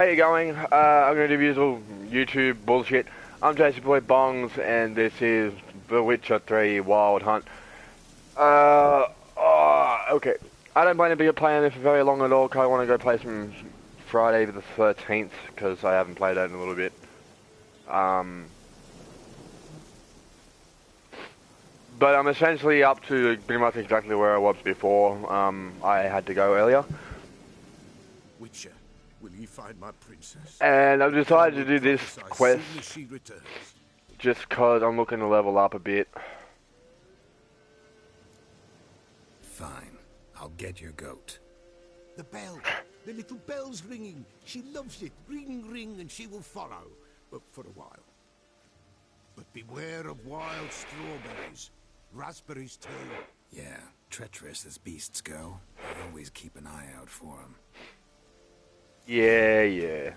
How you going? I'm going to do usual YouTube bullshit. I'm Jason Boy Bongs, and this is The Witcher 3 Wild Hunt. Okay. I don't plan to be playing this for very long at all, because I want to go play some Friday the 13th, because I haven't played that in a little bit. But I'm essentially up to pretty much exactly where I was before. I had to go earlier. Witcher, will you find my princess? And I've decided to do this quest She returns. just because I'm looking to level up a bit. Fine. I'll get your goat. The bell. The little bell's ringing. She loves it. Ring, ring, and she will follow. But for a while. But beware of wild strawberries. Raspberries too. Yeah, treacherous as beasts go. I always keep an eye out for them. Yeah.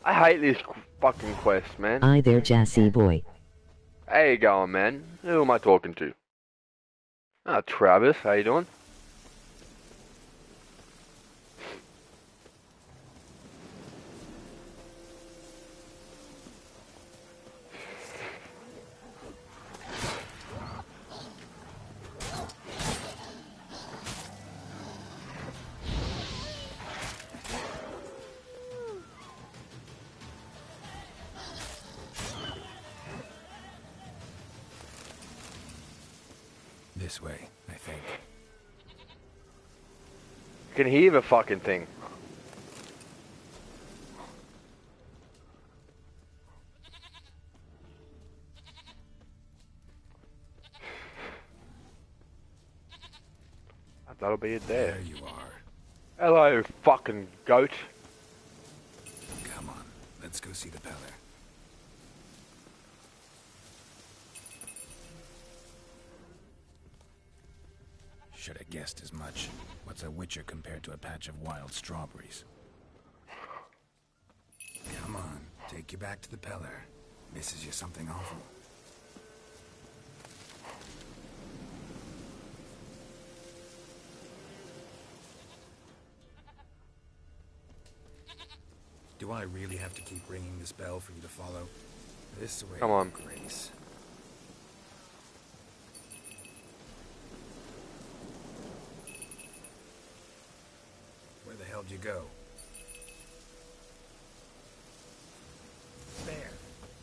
I hate this fucking quest, man. Hi there, Jassy boy. How you going, man? Who am I talking to? Ah, Travis. How you doing? This way, I think. I can hear the fucking thing. That'll be it there. There you are. Hello, fucking goat. Come on, let's go see the Peller. Should have guessed as much. What's a witcher compared to a patch of wild strawberries? Come on, take you back to the Peller. Misses you something awful. Do I really have to keep ringing this bell for you to follow? This way, Come on. Grace. Where the hell did you go?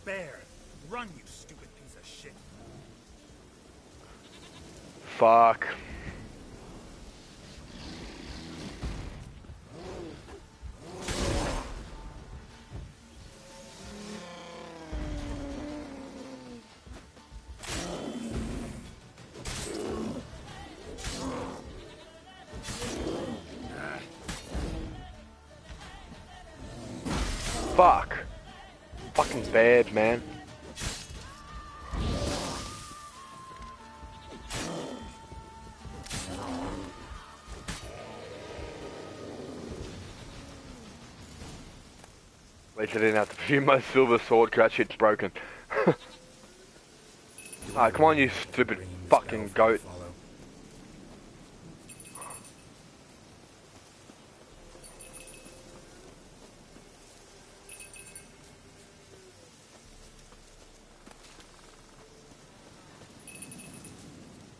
Bear! Run, you stupid piece of shit! Fuck. Fuck. Fucking bad, man. At least I didn't have to use my silver sword because that shit's broken. Alright, come on, you stupid fucking goat.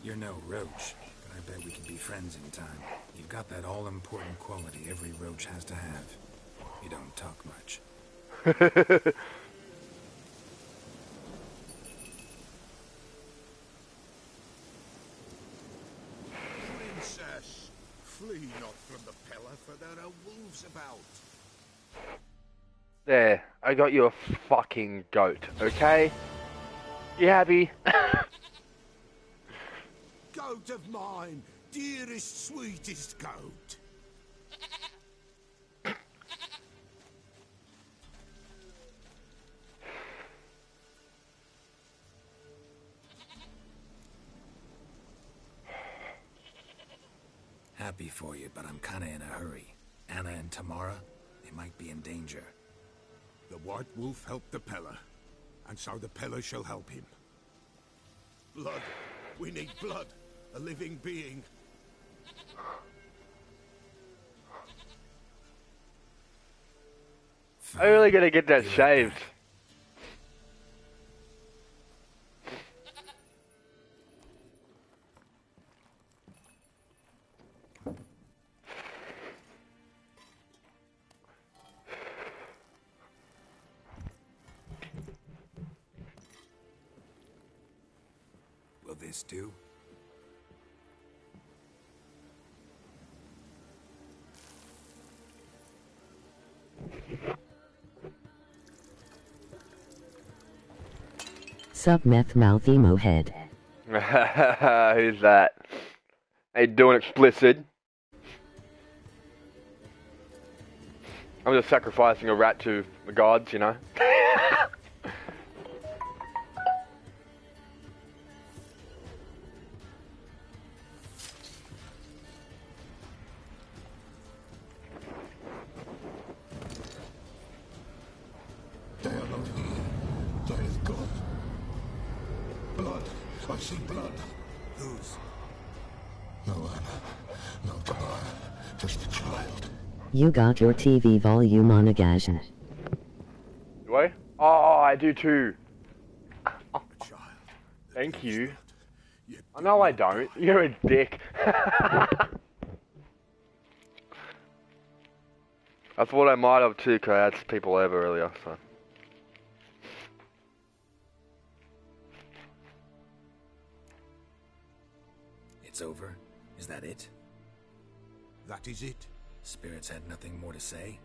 You're no roach, but I bet we can be friends in time. You've got that all-important quality every roach has to have. You don't talk much. Princess, flee not from the Peller, for there are wolves about. There, I got you a fucking goat, okay? You happy? Goat of mine, dearest, sweetest goat. Happy for you, but I'm kinda in a hurry. Anna and Tamara, they might be in danger. The White Wolf helped the Peller, and so the Peller shall help him. Blood. We need blood. A living being. I really gotta get that shaved. Will this do? Sub meth mouth emo head. Who's that? Hey, doing explicit. I'm just sacrificing a rat to the gods, you know. They are not here. They is gone. Blood. I see blood. Whose? No Anna. No Tobiah. Just a child. You got your TV volume on again. Do I? Oh, I do too. A child. Thank you. Yet Oh, no, I don't. You're a dick. I thought I might have too, because I had people over earlier, so. It's over? Is that it? that is it. Spirits had nothing more to say?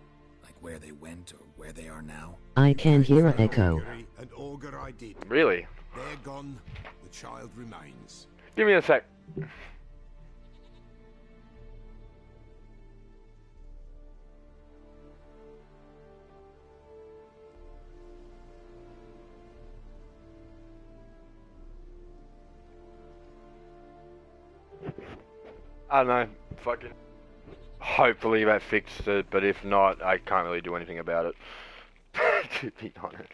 Like where they went or where they are now? I can hear an echo. An augur I did. Really? They're gone. The child remains. Give me a sec. I don't know, fucking... Hopefully that fixed it, but if not, I can't really do anything about it. To be honest.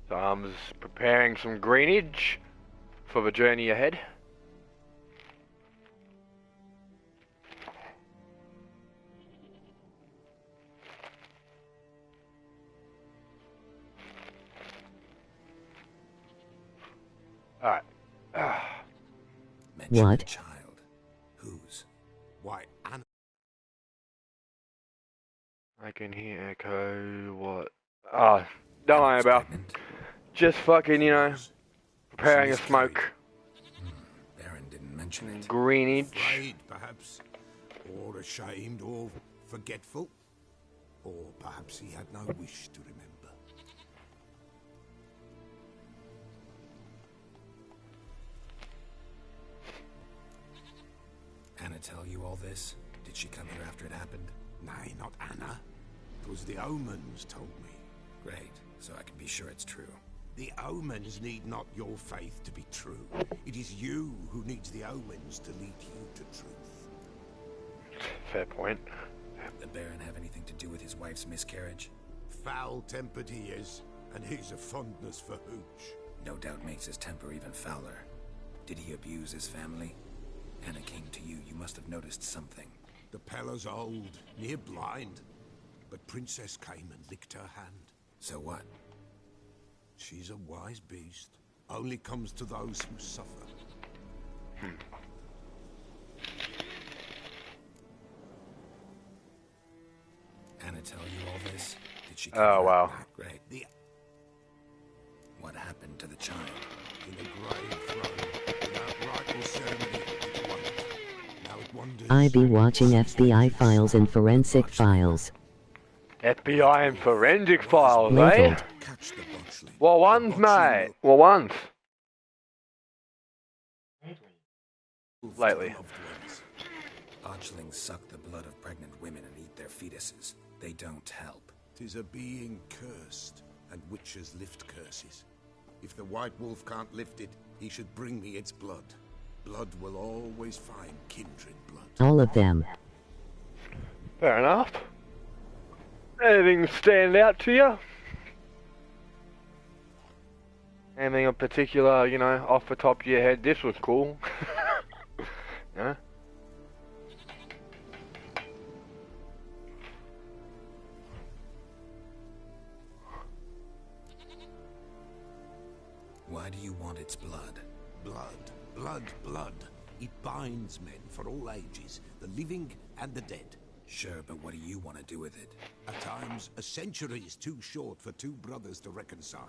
So I'm just preparing some greenage for the journey ahead. Alright. Mention What? the child. Whose? Why, Anna. I can hear echo, what? Ah, don't worry Anna's about. pregnant? Just fucking, you know, preparing a smoke. Baron didn't mention it. Greenage. Afraid, perhaps. Or ashamed, or forgetful. Or perhaps he had no wish to remember. Anna tell you all this? Did she come here after it happened? Nay, not Anna. It was the omens told me. Great, so I can be sure it's true. The omens need not your faith to be true. It is you who needs the omens to lead you to truth. Fair point. The Baron have anything to do with his wife's miscarriage? Foul-tempered he is, and he's a fondness for hooch. No doubt makes his temper even fouler. Did he abuse his family? Anna came to you, you must have noticed something. The Pella's old, near blind, but Princess came and licked her hand. So what? She's a wise beast. Only comes to those who suffer. Anna tell you all this? Did she Oh, wow. Great. What happened to the child? In a grave throne, without rite or ceremony, it won't. Now it wanders. I be watching FBI files and forensic files. FBI and forensic files, eh? Labeled. Catch the botchling. Well, ones, mate. Well, ones. Lately. Botchlings suck the blood of pregnant women and eat their fetuses. They don't help. 'Tis a being cursed, and witches lift curses. If the White Wolf can't lift it, he should bring me its blood. Blood will always find kindred blood. All of them. Fair enough. Anything stand out to you? Anything in particular, you know, off the top of your head? This was cool. Huh? Why do you want its blood? Blood, blood, blood. It binds men for all ages, the living and the dead. Sure, but what do you want to do with it? At times, a century is too short for two brothers to reconcile.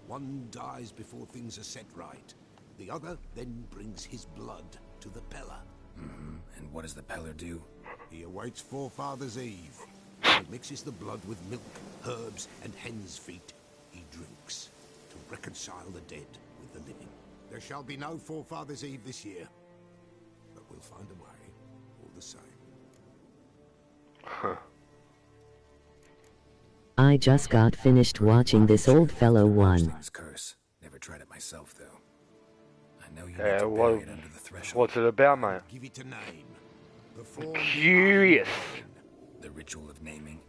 One dies before things are set right. The other then brings his blood to the Peller. Mm-hmm. And what does the Peller do? He awaits Forefather's Eve. He mixes the blood with milk, herbs, and hen's feet. He drinks to reconcile the dead with the living. There shall be no Forefather's Eve this year. But we'll find a way, all the same. Huh. I just got finished watching this old fellow one. Curse. Never tried it myself, though. I know you Yeah, need to bury it under the threshold. What's it about, mate? Give it a name. Perform Curious. The ritual of naming.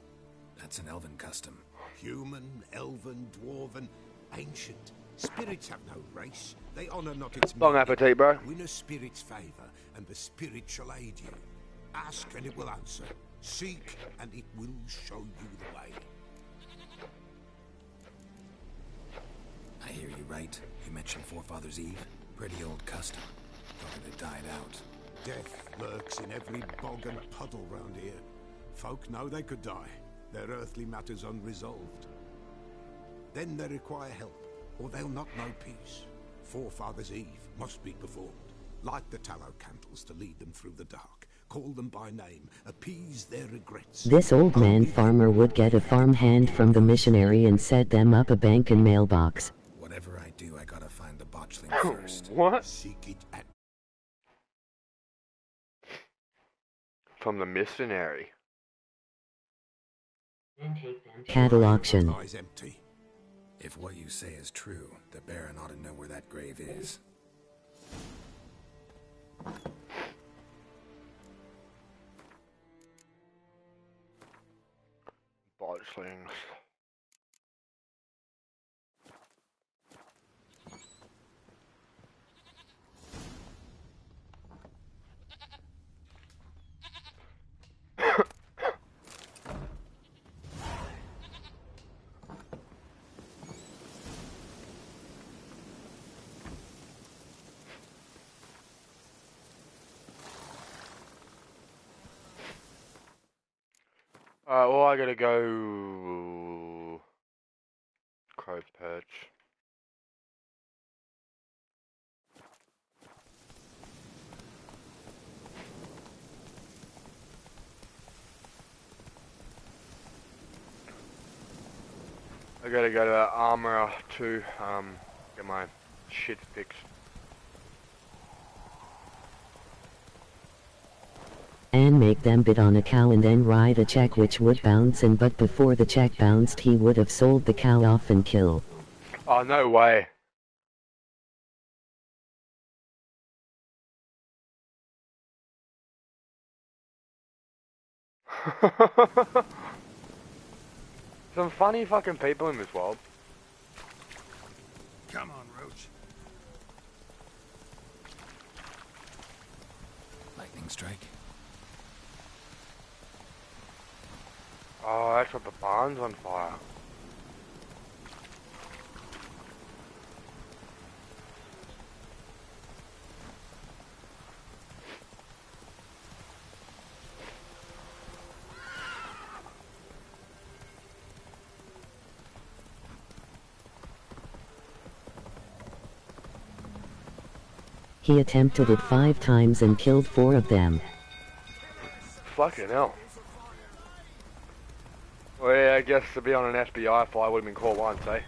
That's an elven custom. Human, elven, dwarven, ancient. Spirits have no race. They honor not its Long meaning. appetite, bro. Win a spirit's favor, and the spirit shall aid you. Ask, and it will answer. Seek, and it will show you the way. I hear you right. You mentioned Forefather's Eve. Pretty old custom. Thought it had died out. Death lurks in every bog and puddle round here. Folk know they could die, their earthly matters unresolved. Then they require help, or they'll not know peace. Forefather's Eve must be performed. Light the tallow candles to lead them through the dark. Call them by name, appease their regrets. This old man farmer would get a farmhand from the missionary and set them up a bank and mailbox. Whatever I do, I gotta find the botchling first. What? Seek it at From the missionary. Cattle auction. lies empty. If what you say is true, the Baron ought to know where that grave is. Botchlings. Well, I gotta go. Crow perch. I gotta go to Armorer to get my shit fixed. And make them bid on a cow and then write a check which would bounce, and but before the check bounced he would have sold the cow off and kill. Oh, no way. Some funny fucking people in this world. Come on, Roach. Lightning strike. Oh, that's what the barn's on fire. He attempted it 5 times and killed 4 of them. Fucking hell. Well, yeah, I guess to be on an FBI file would have been caught once, eh?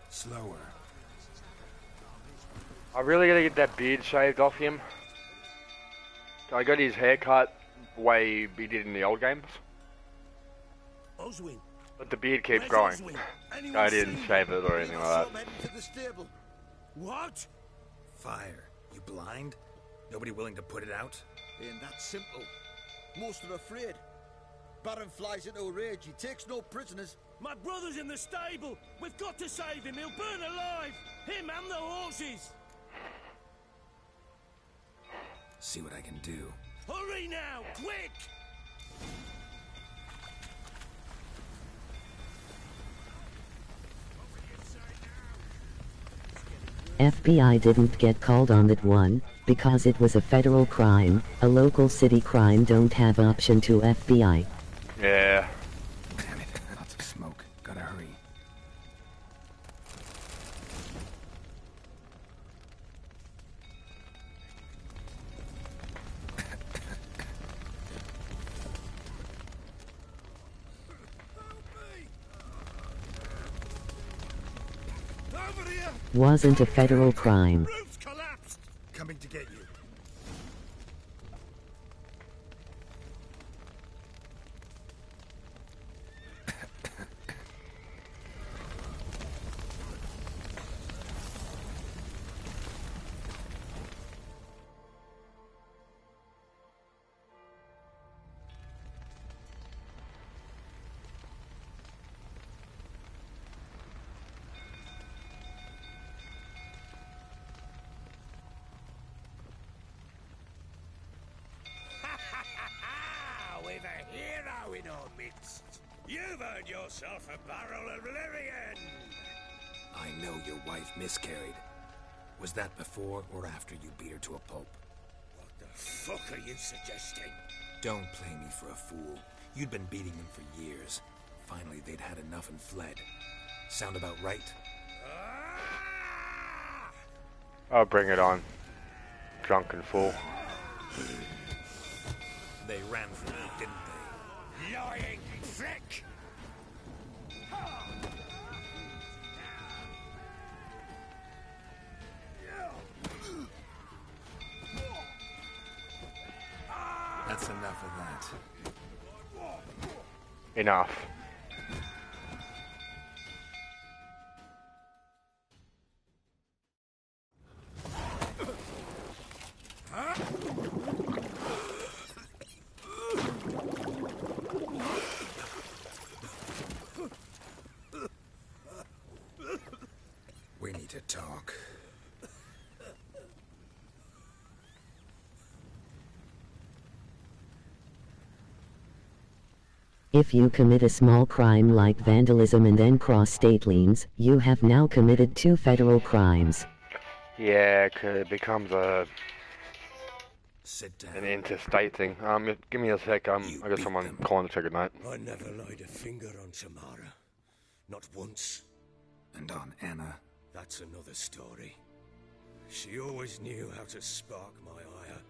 Slower. I really gotta get that beard shaved off him. I got his haircut the way he did in the old games. Oswin. But the beard keeps Where's growing. Oswin? Anyone I didn't seen shave him? it or anything like that. To the stable. What? Fire. You blind? Nobody willing to put it out? Ain't that simple. Most are afraid. Baron flies into a rage. He takes no prisoners. My brother's in the stable. We've got to save him. He'll burn alive. Him and the horses. See what I can do. Hurry now, quick! FBI didn't get called on that one, because it was a federal crime. A local city crime don't have option to FBI. Yeah. Damn it, lots of smoke. Gotta hurry. Over here! Wasn't a federal crime. Roof's collapsed! Coming to get you. We've a hero in our midst. You've earned yourself a barrel of Lyrian. I know your wife miscarried. Was that before or after you beat her to a pulp? What the fuck are you suggesting? Don't play me for a fool. You'd been beating them for years. Finally, they'd had enough and fled. Sound about right? Ah! I'll bring it on. Drunk and full. They ran from you, didn't they? Lying frick! That's enough of that. Enough. We need to talk. If you commit a small crime like vandalism and then cross state lines, you have now committed 2 federal crimes. Yeah, 'cause it becomes Sit down. an interstate thing. Give me a sec. I You got beat someone them. calling to say goodnight. I never laid a finger on Tamara. Not once. And on Anna. That's another story. She always knew how to spark my ire.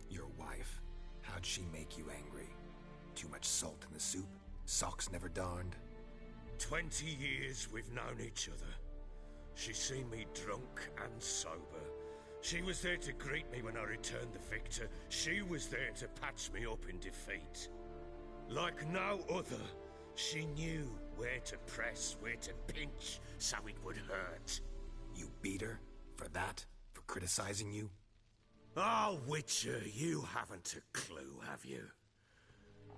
Your wife. How'd she make you angry? Too much salt in the soup? Socks never darned? 20 years we've known each other. She's seen me drunk and sober. She was there to greet me when I returned the victor. She was there to patch me up in defeat. Like no other, she knew where to press, where to pinch, so it would hurt. You beat her? For that? For criticizing you? Oh, Witcher, you haven't a clue, have you?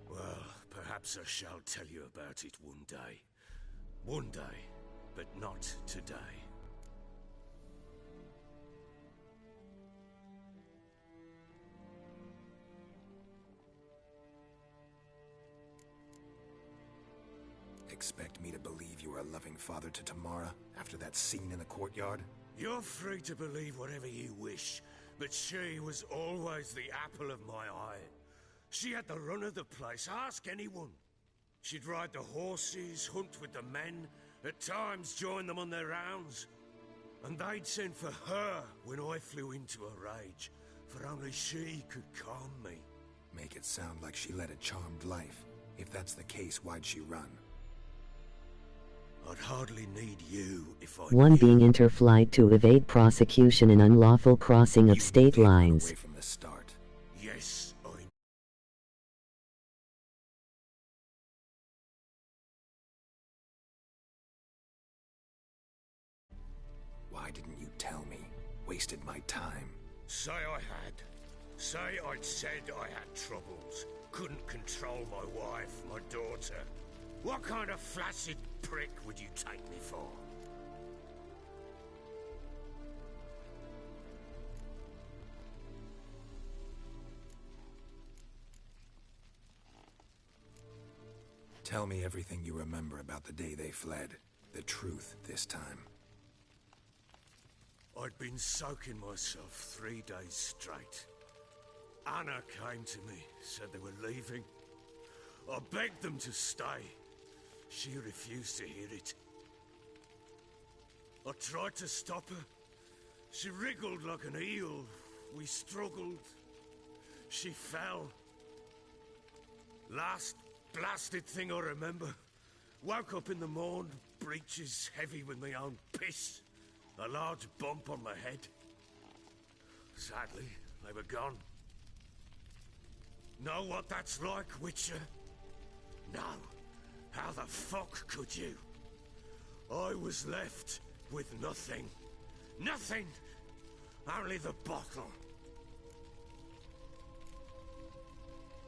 Well, perhaps I shall tell you about it one day. One day, but not today. Expect me to believe you were a loving father to Tamara after that scene in the courtyard? You're free to believe whatever you wish, but she was always the apple of my eye. She had the run of the place, ask anyone. She'd ride the horses, hunt with the men, at times join them on their rounds. And they'd send for her when I flew into a rage, for only she could calm me. Make it sound like she led a charmed life. If that's the case, why'd she run? I'd hardly need you if I 1 knew. being interflight to evade prosecution and unlawful crossing of You state did run lines. away from the start. Yes, Why didn't you tell me? Wasted my time. Say I had. Say I'd said I had troubles. Couldn't control my wife, my daughter. What kind of flaccid prick would you take me for? Tell me everything you remember about the day they fled. The truth this time. I'd been soaking myself 3 days straight. Anna came to me, said they were leaving. I begged them to stay. She refused to hear it. I tried to stop her. She wriggled like an eel. We struggled. She fell. Last blasted thing I remember. Woke up in the morn, breeches heavy with my own piss. A large bump on my head. Sadly, they were gone. Know what that's like, Witcher? No. How the fuck could you? I was left with nothing. Nothing! Only the bottle.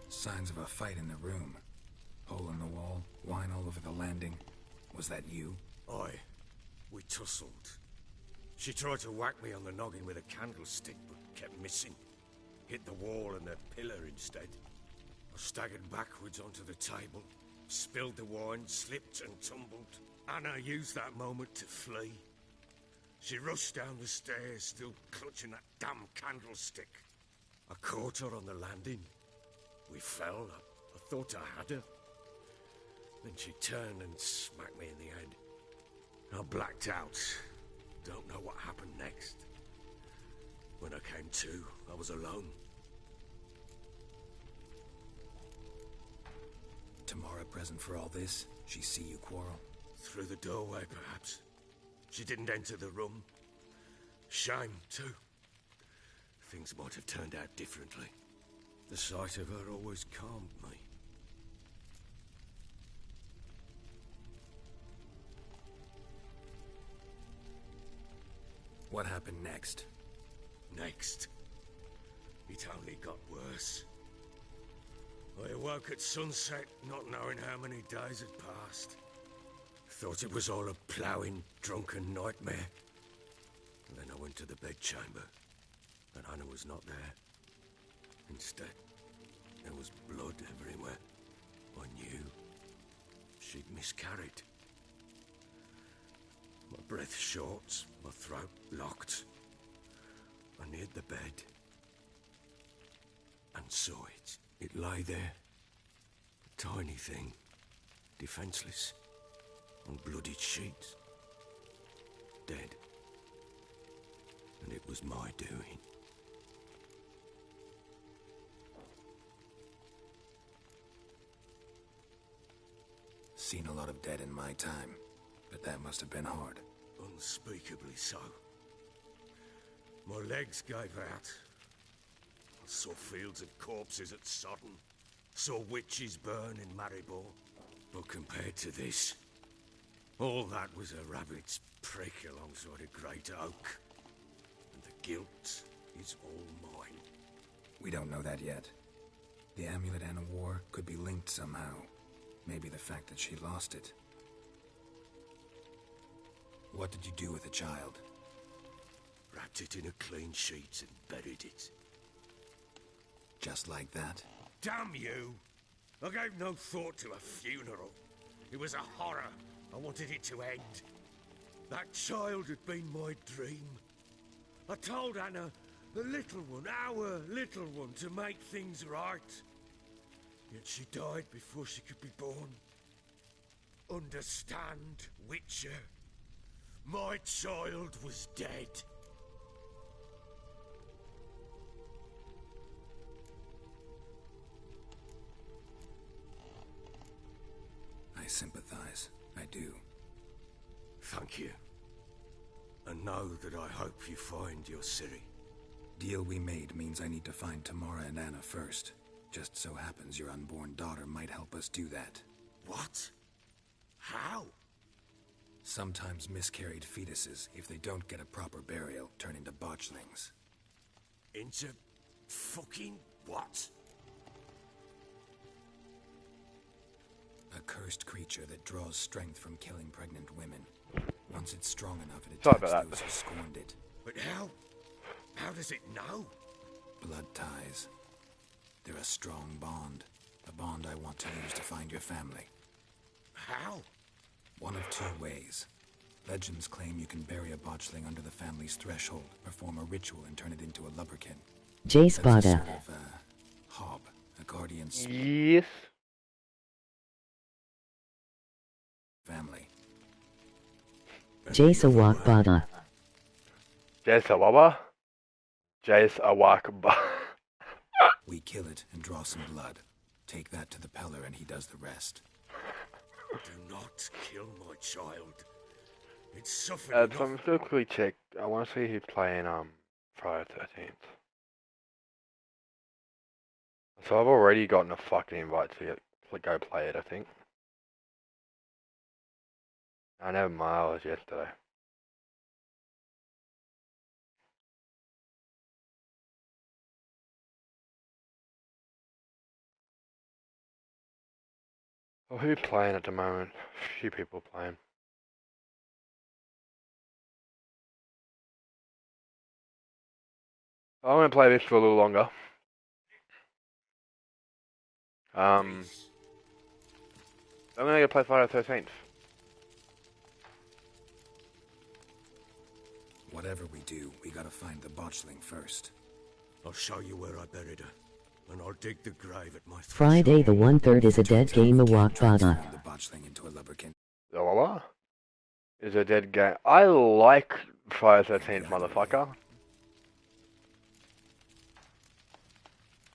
Signs of a fight in the room. Hole in the wall, wine all over the landing. Was that you? Aye. We tussled. She tried to whack me on the noggin with a candlestick, but kept missing. Hit the wall and the pillar instead. I staggered backwards onto the table, spilled the wine, slipped and tumbled. Anna used that moment to flee. She rushed down the stairs, still clutching that damn candlestick. I caught her on the landing. We fell. I thought I had her. Then she turned and smacked me in the head. I blacked out. Don't know what happened next. When I came to, I was alone. Tamara present for all this? She see you quarrel? Through the doorway, perhaps. She didn't enter the room. Shame, too. Things might have turned out differently. The sight of her always calmed me. What happened next? Next, it only got worse. I awoke at sunset, not knowing how many days had passed. Thought it was all a ploughing, drunken nightmare. And then I went to the bedchamber, and Anna was not there. Instead, there was blood everywhere. I knew she'd miscarried. My breath short, my throat locked. I neared the bed and saw it. It lay there, a tiny thing, defenseless, on bloodied sheets, dead. And it was my doing. Seen a lot of dead in my time, but that must have been hard. Unspeakably so. My legs gave out. I saw fields of corpses at Sodden. Saw witches burn in Maribor. But compared to this, all that was a rabbit's prick alongside a great oak. And the guilt is all mine. We don't know that yet. The amulet Anna wore could be linked somehow. Maybe the fact that she lost it. What did you do with the child? Wrapped it in a clean sheet and buried it. Just like that? Damn you! I gave no thought to a funeral. It was a horror. I wanted it to end. That child had been my dream. I told Anna, the little one, our little one, to make things right. Yet she died before she could be born. Understand, Witcher? My child was dead. I sympathize. I do. Thank you. And know that I hope you find your Ciri. Deal we made means I need to find Tamara and Anna first. Just so happens your unborn daughter might help us do that. What? How? Sometimes miscarried fetuses, if they don't get a proper burial, turn into botchlings. Into fucking what? A cursed creature that draws strength from killing pregnant women. Once it's strong enough, it Sorry attacks about that. those who scorned it. But how? How does it know? Blood ties. They're a strong bond. A bond I want to use to find your family. How? One of two ways. Legends claim you can bury a botchling under the family's threshold, perform a ritual, and turn it into a lubberkin. J That's a Spada. sort of, hob, a guardian Yes. family. J Sawakbada. Jesawaba? Jesawakba. We kill it and draw some blood. Take that to the Peller and he does the rest. Do not kill my child. It's suffering enough. So I'm just gonna quickly check. I want to see who's playing Friday the 13th. So I've already gotten a fucking invite to go play it, I think. I know Miles yesterday. Well, who's playing at the moment? A few people playing. I'm gonna play this for a little longer. I'm gonna go play Friday the 13th. Whatever we do, we gotta find the botchling first. I'll show you where I buried her, and I'll dig the grave at my threshold. Friday the 1/3 is a dead game of Can't transform Wakbada. the botchling into a lubberkin. Zola is a dead game. I like Friday the 13th, motherfucker.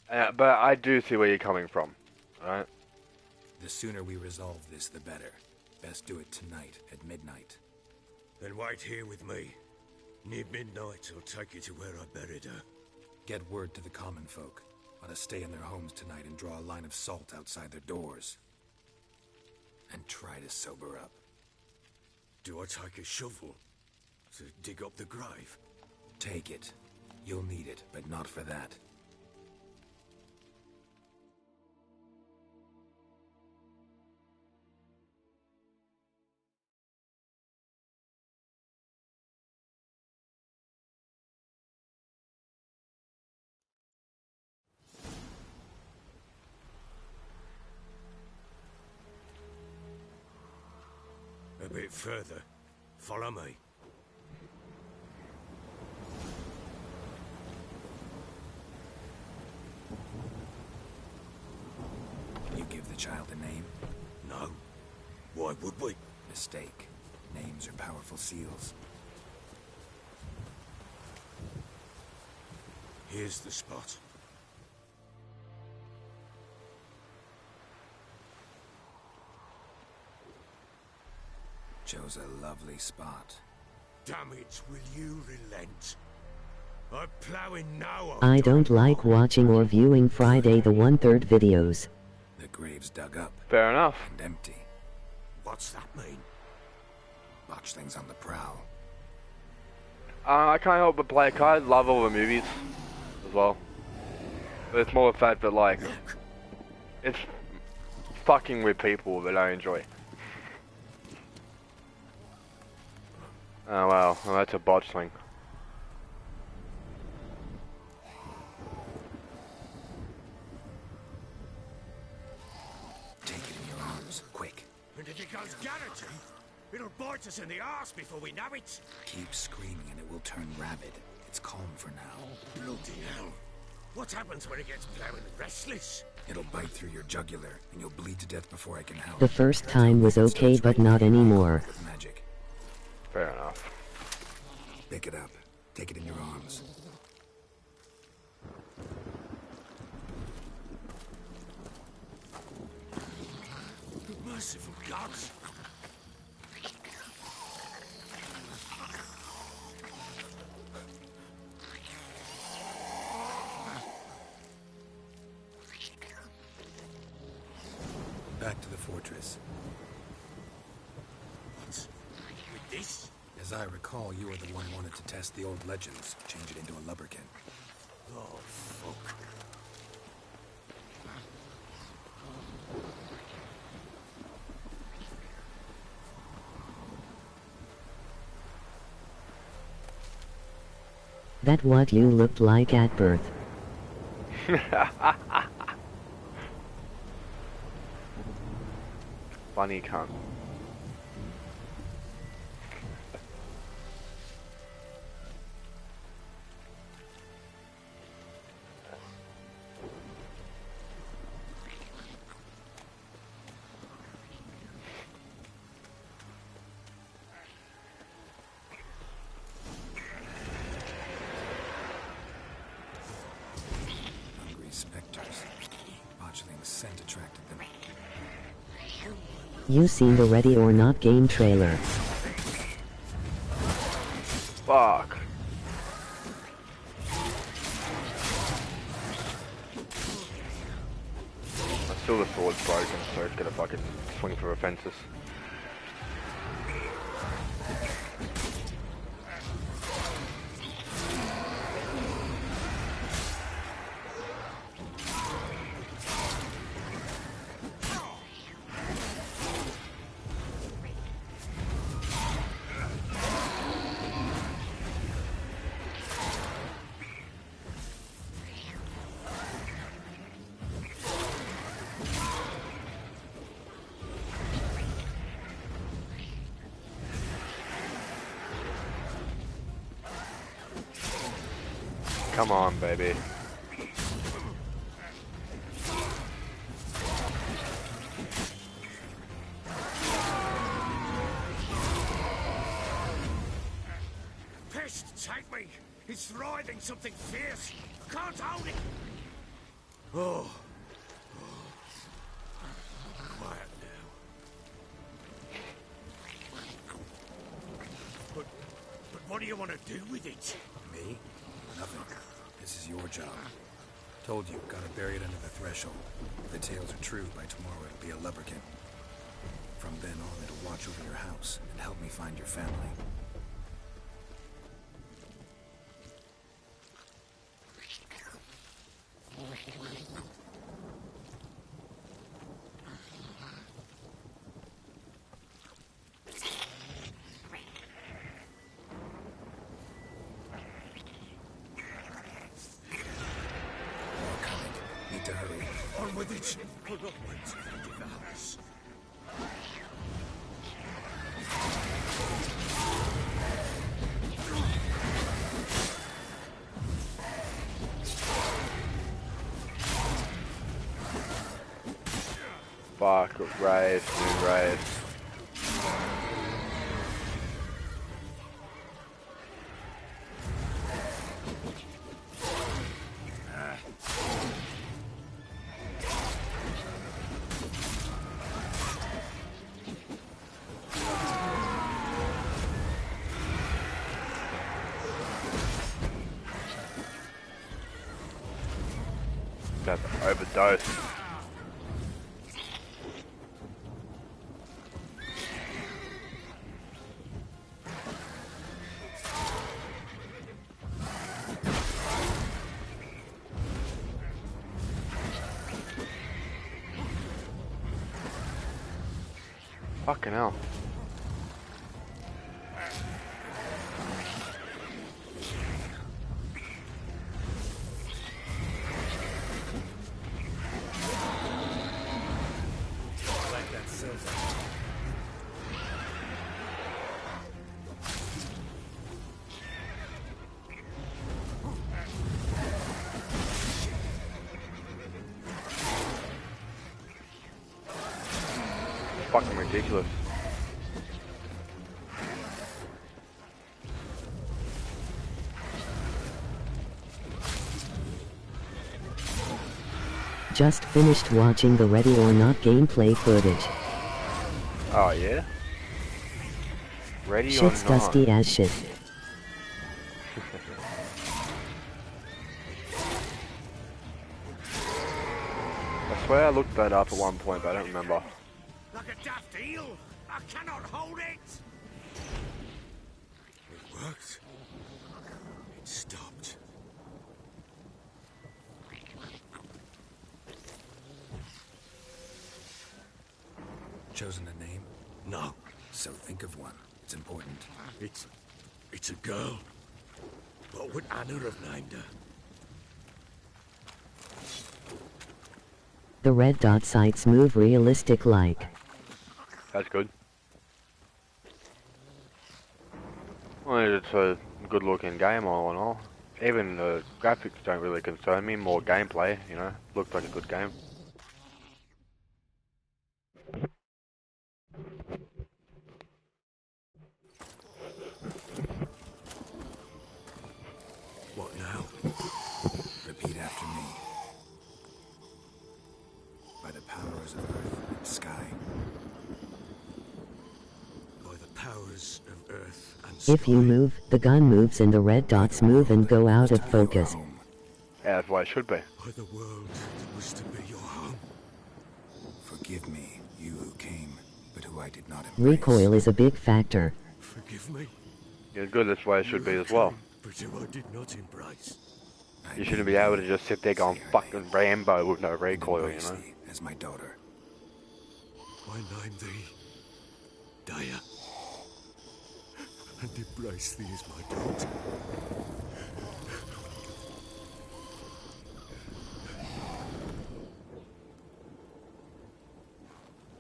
But I do see where you're coming from, right? The sooner we resolve this, the better. Best do it tonight, at midnight. Then wait here with me. Near midnight, I'll take you to where I buried her. Get word to the common folk. Let us stay in their homes tonight and draw a line of salt outside their doors. And try to sober up. Do I take a shovel to dig up the grave? Take it. You'll need it, but not for that. A bit further. Follow me. You give the child a name? No. Why would we? Mistake. Names are powerful seals. Here's the spot. Chose a lovely spot. Damn it, will you relent? I'm plowing now. I don't like watching or viewing Friday the 1/3 videos. The grave's dug up Fair enough. and empty. What's that mean? Botchling's on the prowl. I can't help but play. I love all the movies as well. But it's more the fact that, like, it's fucking with people that I enjoy. Oh wow, well, that's a botchling. Take it in your arms, quick. And if it goes Garrity, it'll bite us in the arse before we know it. Keep screaming and it will turn rabid. It's calm for now. Bloody hell. What happens when it gets plowing restless? It'll bite through your jugular and you'll bleed to death before I can help. The first time was okay, but not anymore. With magic. Fair enough. Pick it up. Take it in your arms. Merciful gods. Back to the fortress. What? this? As I recall, you were the one who wanted to test the old legends, change it into a lubberkin. Oh, fuck. That what you looked like at birth. Funny cunt. Hungry specters. Botchling's scent attracted them. You seen the Ready or Not game trailer? Fuck. Still the sword's broken, so it's gonna fucking swing for offenses. Come on, baby. Pest, take me! It's writhing something fierce! I can't hold it! Oh. Quiet now. But what do you want to do with it? Me? Nothing. This is your job. Told you, gotta bury it under the threshold. If the tales are true, by tomorrow it'll be a lubberkin. From then on, it'll watch over your house and help me find your family. Need to hurry. On with it! Hold on, wait till I get the house. Fuck, raise, moon raise. Got the overdose. Fucking hell. Like that silver. Fucking ridiculous. Just finished watching the Ready or Not gameplay footage. Oh yeah? Ready or Shit's not? dusty as shit. I swear I looked that up at one point, but I don't remember. Like a daft eel! I cannot hold it! worked. It stopped. Chosen a name? No, So think of one. It's important. it's a girl. What would Anna have named her? The red dot sights move realistic like. That's good. Well, it's a good looking game all in all. Even the graphics don't really concern me, more gameplay, you know. Looks like a good game. What now? Repeat after me. By the powers of earth and sky. By the powers of earth and sky. If you move, the gun moves and the red dots move and go out of focus. Yeah, that's what it should be. By the world that was to be your home. Forgive me, you who came, but who I did not embrace. Recoil is a big factor. Forgive me. Yeah, good, that's why it should be as well. But who I did not embrace. You shouldn't be able to just sit there going fucking Rambo with no recoil, you Embrace know? thee as my daughter. I name thee Daya. And embrace thee as my daughter.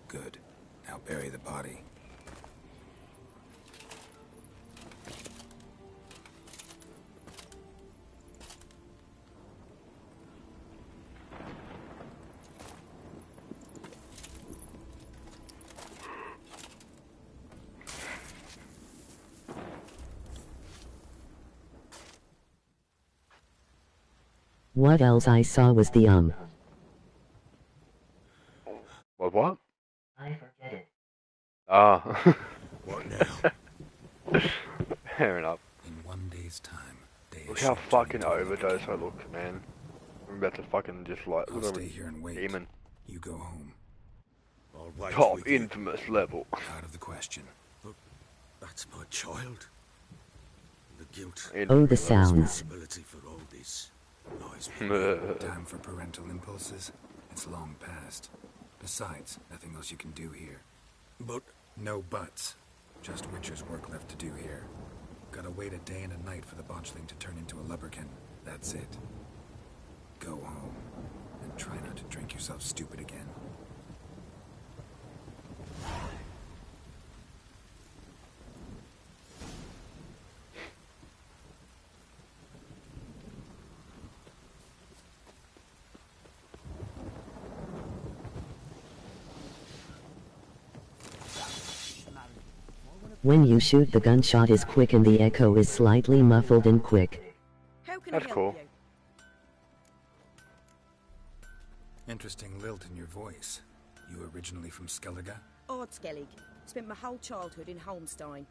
Good. Now bury the body. What else I saw was the What? I forget it. Ah. What now? Fair enough. In 1 day's time, Look how fucking overdose I look, man. I'm about to fucking just like, I'll look at stay me here and wait. demon. You go home. I'll wait Top with you. infamous level. Out of the question. But that's my child. The guilt. Oh, the sounds. Responsibility for all this lies with me. Time for parental impulses? It's long past. Besides, nothing else you can do here. But No buts. Just Witcher's work left to do here. Gotta wait a day and a night for the botchling to turn into a lubberkin. That's it. Go home. And try not to drink yourself stupid again. When you shoot, the gunshot is quick and the echo is slightly muffled and quick. How can That's I help cool. you? Interesting lilt in your voice. You originally from Skellige? Ardskellig. Spent my whole childhood in Holmstein.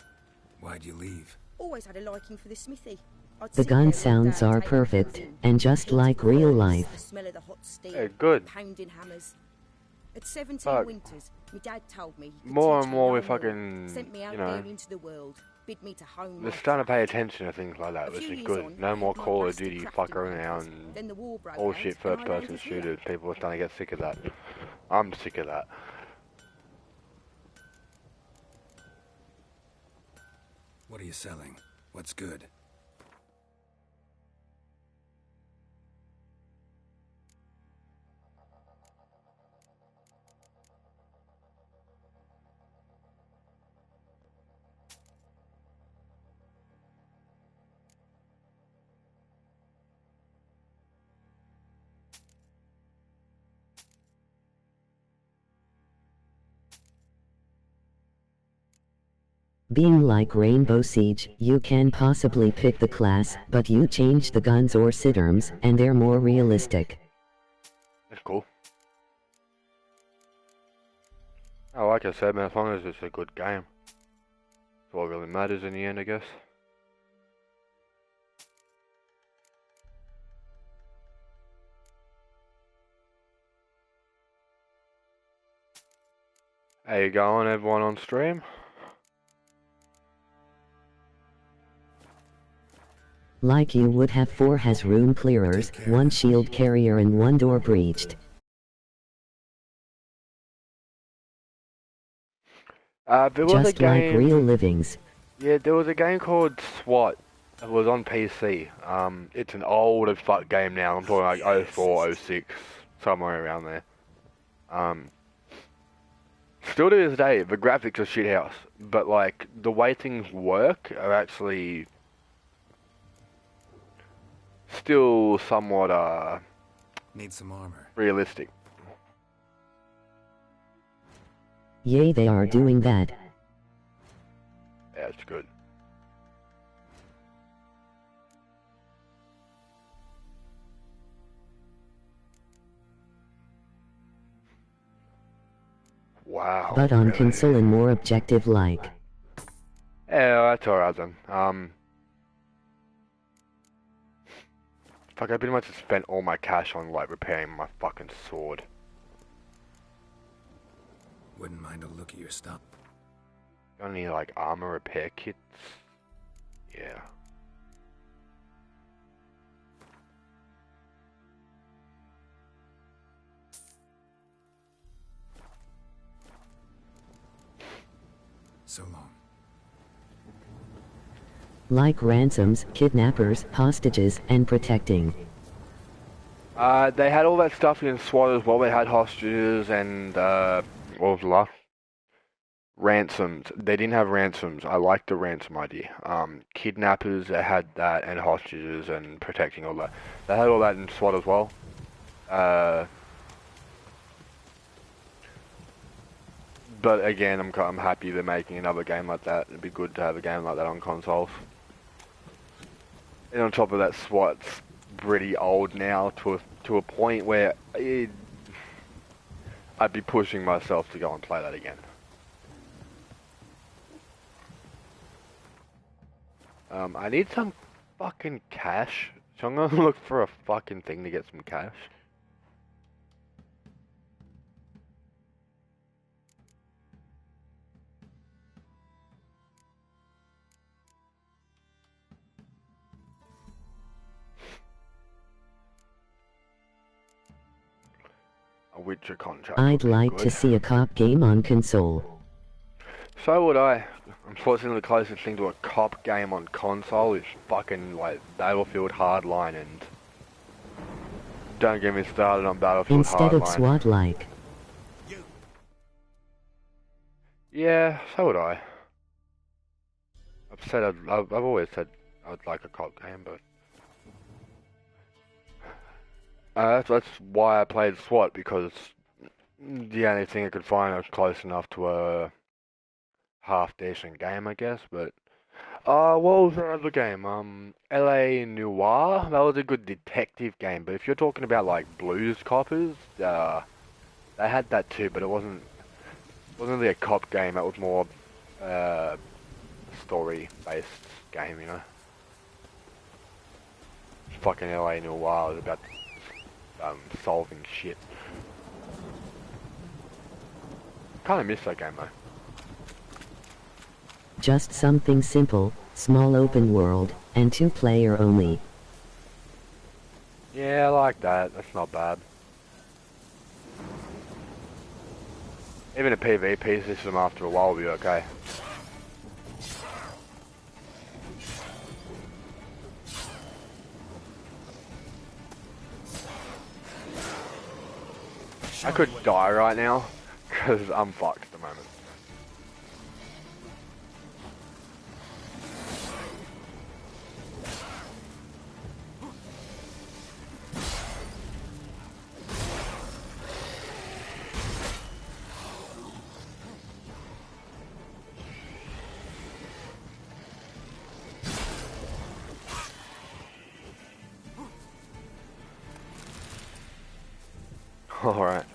Why'd you leave? Always had a liking for the smithy. I'd The sit gun there all sounds day are taking perfect, things in. and just like real life. The smell of the hot steel. Hey, good. Pounding hammers. At 17 Fuck. winters, my dad told me he could More teach and me more no we more. fucking, Sent me out you know, there into the world. Bid me to hone we're my starting to pay craft. attention to things like that, A which few is years good. on, No I more had my Call of rusty Duty crafting fuck around knickers. and Then the war broke all out, shit and I first learned person to fight. shooters. People are starting to get sick of that. I'm sick of that. What are you selling? What's good? Being like Rainbow Siege, you can possibly pick the class, but you change the guns or sidearms, and they're more realistic. That's cool. Oh, like I said, man, as long as it's a good game. That's what really matters in the end, I guess. How you going, everyone on stream? Like you would have 4 has room clearers, 1 shield carrier and 1 door breached. There was a Just like game. real livings. Yeah, there was a game called SWAT. It was on PC. It's an old as fuck game now. I'm talking like 04, 06, somewhere around there. Still to this day, the graphics are shithouse, but like the way things work are actually still somewhat Need some armor. realistic. Yay, they are doing that. Yeah, it's good. Wow. But on really? console and more objective like. Yeah, that's alright then. Fuck, I pretty much just spent all my cash on like repairing my fucking sword. Wouldn't mind a look at your stuff. Got any like armor repair kits? Yeah. So long. Like ransoms, kidnappers, hostages, and protecting. They had all that stuff in SWAT as well. They had hostages and what was the last? Ransoms. They didn't have ransoms. I like the ransom idea. Kidnappers, they had that, and hostages and protecting all that. They had all that in SWAT as well. But again, I'm happy they're making another game like that. It'd be good to have a game like that on consoles. And on top of that, SWAT's pretty old now to a point where I'd be pushing myself to go and play that again. I need some fucking cash, so I'm gonna look for a fucking thing to get some cash. A Witcher contract. I'd like good. to see a cop game on console. So would I. Unfortunately, the closest thing to a cop game on console is fucking like Battlefield Hardline, and don't get me started on Battlefield Instead Hardline. of SWAT like. Yeah, so would I. I've always said I'd like a cop game, but that's why I played SWAT, because the only thing I could find was close enough to a half decent game, I guess. But what was the other game? LA Noire. That was a good detective game. But if you're talking about like Blues Coppers, they had that too, but it wasn't really a cop game. That was more story-based game, you know. Fucking LA Noire was about solving shit. Kind of miss that game though. Just something simple, small open world, and 2-player only. Yeah, I like that. That's not bad. Even a PvP system after a while will be okay. I could die right now, because I'm fucked at the moment. Alright.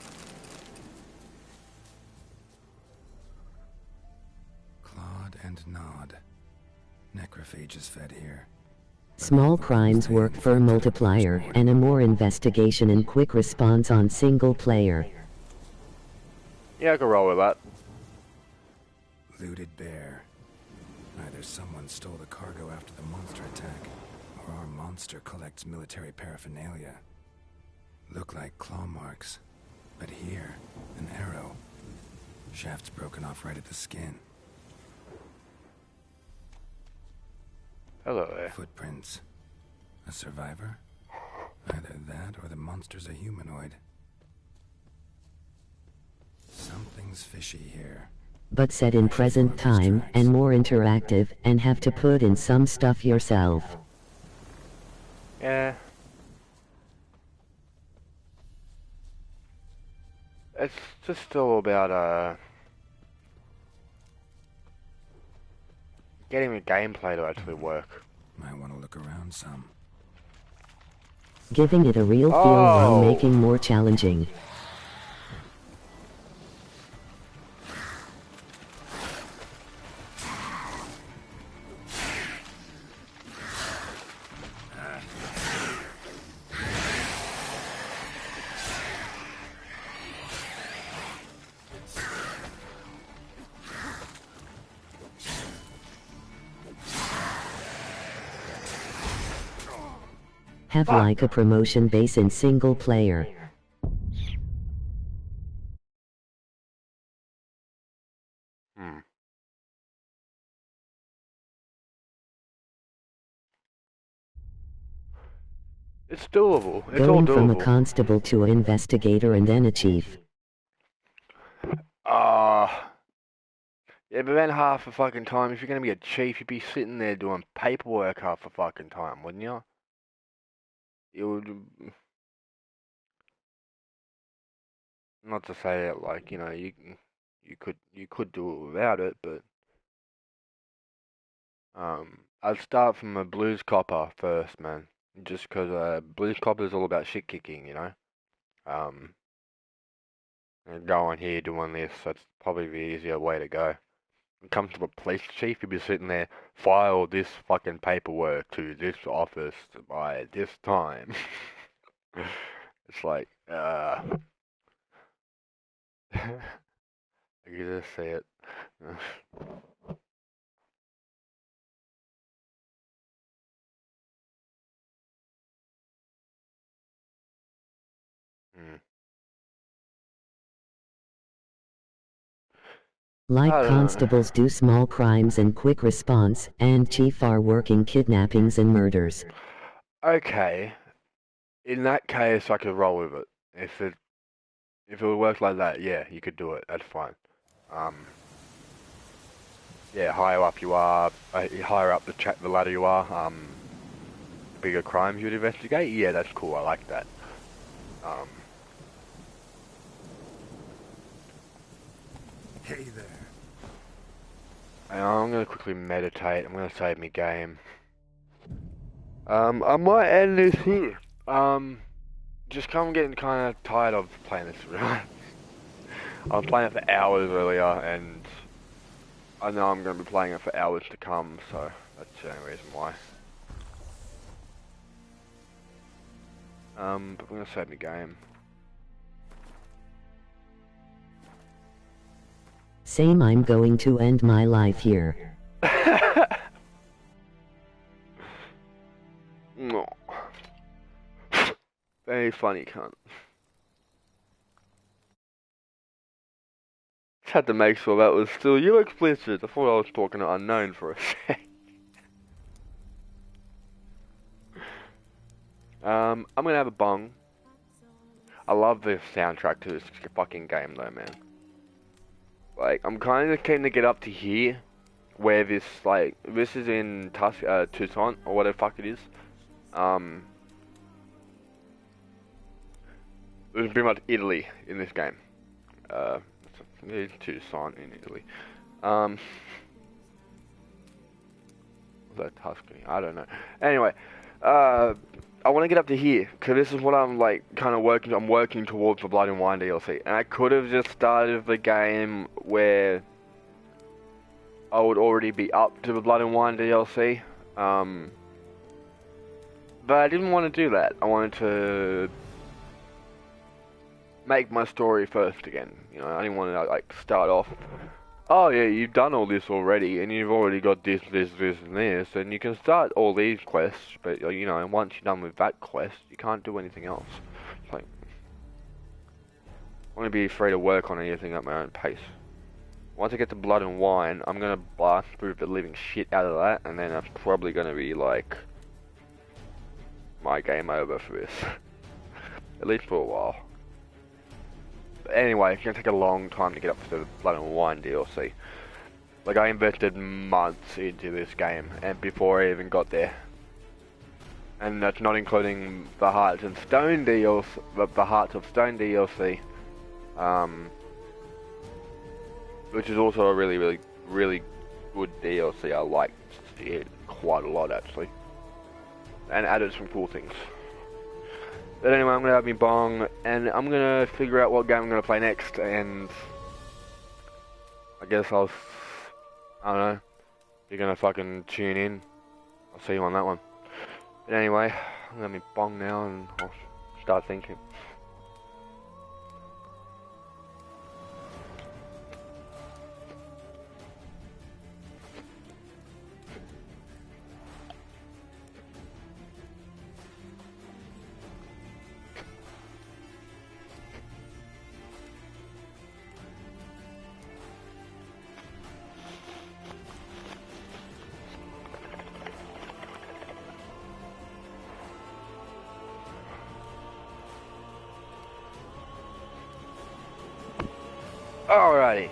Claude and Nod. Necrophages fed here. Small crimes work for a multiplier, and a more investigation and quick response on single player. Yeah, I can roll with that. Looted bear. Either someone stole the cargo after the monster attack, Or our monster collects military paraphernalia. Look like claw marks. But here, an arrow. Shaft's broken off right at the skin. Hello there. Footprints. A survivor? Either that or the monster's a humanoid. Something's fishy here. But set in present time and more interactive and have to put in some stuff yourself. Yeah. It's just still about, getting the gameplay to actually work. Might want to look around some. Giving it a real feel while making more challenging. Have like a promotion base in single player. It's doable. It's Going all from a doable. constable to an investigator and then a chief. Yeah, but then half the fucking time, if you're gonna be a chief, you'd be sitting there doing paperwork half the fucking time, wouldn't you? You would. Not to say that, like, you know, you could do it without it, but I'd start from a blues copper first, man. Just 'cause blues copper is all about shit kicking, you know. And going here doing this, that's probably the easier way to go. When it comes to a police chief, you'd be sitting there, file this fucking paperwork to this office by this time. It's like, you just say it. Like I don't know. constables do small crimes and quick response, and chief are working kidnappings and murders. Okay, in that case, I could roll with it. If it would work like that, yeah, you could do it. That's fine. Yeah, higher up you are, higher up the ladder you are, bigger crimes you'd investigate. Yeah, that's cool. I like that. Hey there. I'm gonna quickly meditate. I'm gonna save me game. I might end this here. Just 'cause I'm getting kind of tired of playing this. I was playing it for hours earlier, and I know I'm gonna be playing it for hours to come. So that's the only reason why. But I'm gonna save me game. Same, I'm going to end my life here. No. Very funny, cunt. Just had to make sure that was still you explicit. I thought I was talking to unknown for a sec. I'm gonna have a bong. I love the soundtrack to this fucking game though, man. Like, I'm kind of keen to get up to here, where this, like, this is in Tucson, or whatever the fuck it is. It's pretty much Italy in this game. It's Tucson in Italy. Was that Tuscany? I don't know. Anyway, I want to get up to here, because this is what I'm, like, kind of I'm working towards for Blood and Wine DLC. And I could have just started the game where I would already be up to the Blood and Wine DLC. But I didn't want to do that. I wanted to make my story first again. You know, I didn't want to, like, start off, oh yeah, you've done all this already, and you've already got this, this, this, and this, and you can start all these quests, but, you know, once you're done with that quest, you can't do anything else. It's like, I want to be free to work on anything at my own pace. Once I get to Blood and Wine, I'm gonna blast through the living shit out of that, and then that's probably gonna be, like, my game over for this. At least for a while. But anyway, it's gonna take a long time to get up to the Blood and Wine DLC. Like, I invested months into this game, and before I even got there. And that's not including the Hearts and Stone DLC, the Hearts of Stone DLC, which is also a really, really, really good DLC. I liked it quite a lot, actually, and added some cool things. But anyway, I'm gonna have me bong, and I'm gonna figure out what game I'm gonna play next, and I guess I don't know, if you're gonna fucking tune in, I'll see you on that one. But anyway, I'm gonna have me bong now, and I'll start thinking. Alrighty.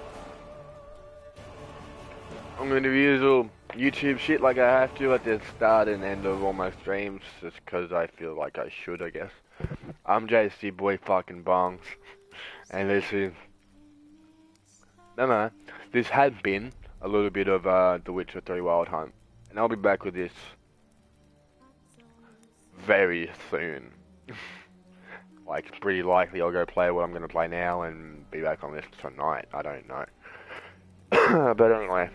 I'm going to do usual YouTube shit like I have to at the start and end of all my streams, just because I feel like I should, I guess. I'm JC Boy fucking Bongs, and this is... No, this has been a little bit of The Witcher 3 Wild Hunt, and I'll be back with this very soon. Like, it's pretty likely I'll go play what I'm going to play now and be back on this tonight. I don't know. But anyway.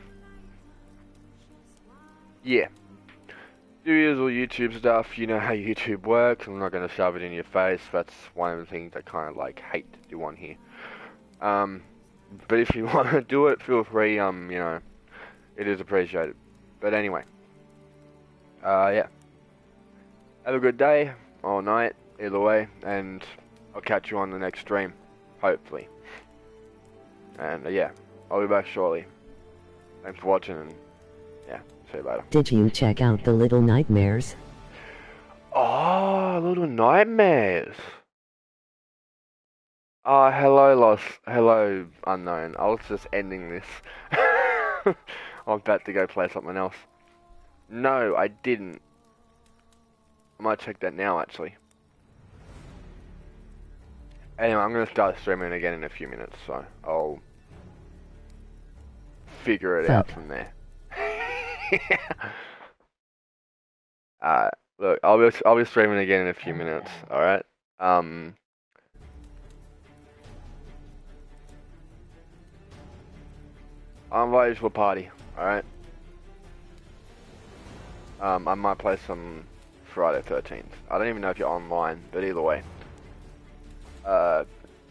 Yeah. Do usual YouTube stuff. You know how YouTube works. I'm not going to shove it in your face. That's one of the things I kind of, like, hate to do on here. But if you want to do it, feel free. You know, it is appreciated. But anyway. Yeah. Have a good day. Or night. Either way, and I'll catch you on the next stream, hopefully. And yeah, I'll be back shortly. Thanks for watching, and yeah, see you later. Did you check out the Little Nightmares? Oh, Little Nightmares. Hello unknown. I was just ending this. I'm about to go play something else. No, I didn't. I might check that now, actually. Anyway, I'm going to start streaming again in a few minutes, so I'll figure it out from there. Look, I'll be streaming again in a few minutes, alright? I invite you to a party, alright? I might play some Friday 13th. I don't even know if you're online, but either way.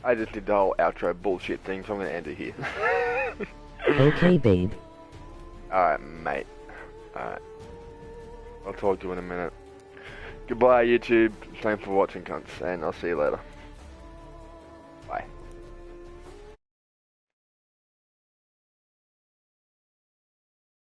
I just did the whole outro bullshit thing, so I'm gonna end it here. Okay, babe. Alright, mate. Alright. I'll talk to you in a minute. Goodbye, YouTube. Thanks for watching, cunts, and I'll see you later.